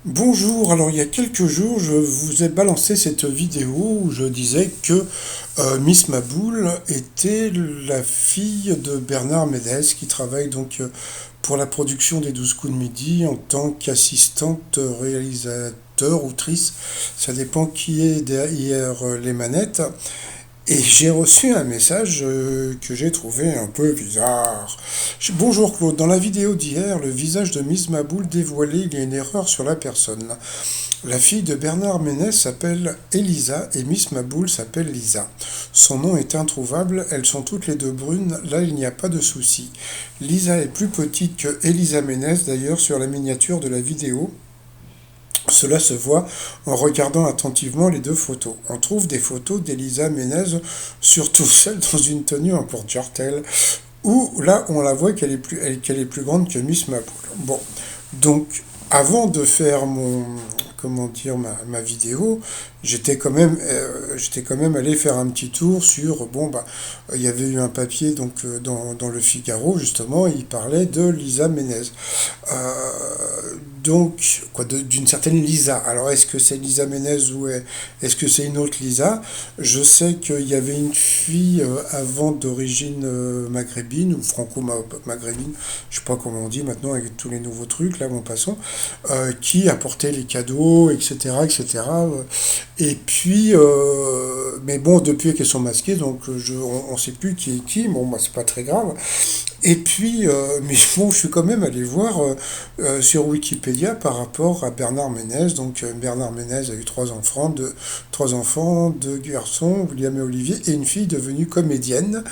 Bonjour, alors il y a quelques jours, je vous ai balancé cette vidéo où je disais que Miss Maboul était la fille de Bernard Ménez qui travaille pour la production des 12 coups de midi en tant qu'assistante réalisateur, autrice, ça dépend qui est derrière les manettes. Et j'ai reçu un message que j'ai trouvé un peu bizarre. Bonjour Claude, dans la vidéo d'hier, le visage de Miss Maboul dévoilé, il y a une erreur sur la personne. La fille de Bernard Ménez s'appelle Elisa et Miss Maboul s'appelle Lisa. Son nom est introuvable, elles sont toutes les deux brunes, là il n'y a pas de souci. Lisa est plus petite que Elisa Ménez d'ailleurs sur la miniature de la vidéo. Cela se voit en regardant attentivement les deux photos. On trouve des photos d'Elisa Ménez, surtout celle dans une tenue en porte-jartel, où là on la voit qu'elle est plus grande que Miss Maboul. Bon, donc avant de faire comment dire, ma vidéo, j'étais quand même allé faire un petit tour sur, bon, bah, il y avait eu un papier dans le Figaro, justement, et il parlait de Lisa Ménez. D'une certaine Lisa. Alors, est-ce que c'est Lisa Ménez ou est-ce que c'est une autre Lisa? Je sais qu'il y avait une fille avant d'origine maghrébine ou franco-maghrébine, je sais pas comment on dit maintenant avec tous les nouveaux trucs, là, bon, passons, qui apportait les cadeaux, etc., etc. Et puis, mais bon, depuis qu'elles sont masquées, donc on ne sait plus qui est qui, bon, bah, c'est pas très grave. Et puis, mais bon, je suis quand même allé voir sur Wikipédia par rapport à Bernard Ménez. Donc, Bernard Ménez a eu trois enfants, deux garçons, William et Olivier, et une fille devenue comédienne,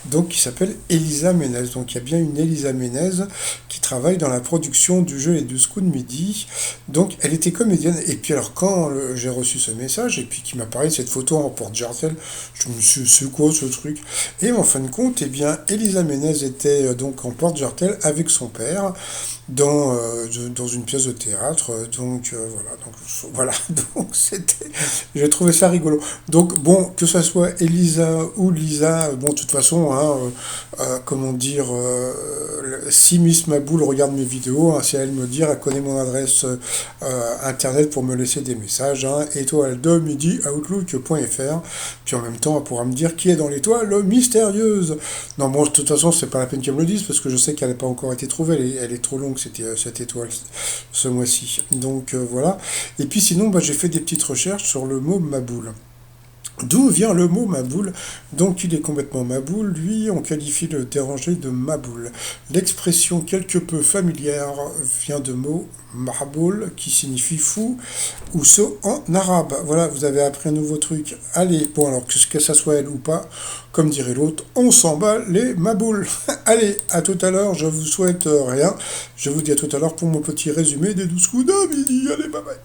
donc qui s'appelle Elisa Ménez. Donc, il y a bien une Elisa Ménez qui travaille dans la production du jeu Les 12 coups de midi. Donc, elle était comédienne. Et puis, alors, quand j'ai reçu ce message, et puis qui m'a parlé de cette photo en porte-jartel, je me suis dit, c'est quoi ce truc? Et en fin de compte, eh bien, Elisa Ménez était donc en porte-jartel avec son père dans une pièce de théâtre. Voilà, donc c'était, j'ai trouvé ça rigolo. Donc bon, que ça soit Elisa ou Lisa, bon, de toute façon, hein, comment dire, si Miss Maboul regarde mes vidéos, hein, c'est à elle me dire, elle connaît mon adresse internet pour me laisser des messages, hein, étoile de midi outlook.fr, puis en même temps, elle pourra me dire qui est dans l'étoile mystérieuse. Non, bon, de toute façon, c'est pas la peine qu'elle me le dise, parce que je sais qu'elle n'a pas encore été trouvée, elle est trop longue, cette étoile, ce mois-ci. Donc, voilà. Et puis sinon, bah, j'ai fait des petites recherches sur le mot Maboul. D'où vient le mot Maboul? Donc il est complètement Maboul, lui on qualifie le dérangé de Maboul. L'expression quelque peu familière vient de mot Maboul qui signifie fou ou sot en arabe. Voilà, vous avez appris un nouveau truc. Allez, bon alors que ça soit elle ou pas, comme dirait l'autre, on s'en bat les Maboules. Allez, à tout à l'heure, je vous souhaite rien. Je vous dis à tout à l'heure pour mon petit résumé des 12 coups de midi. Allez, bye bye.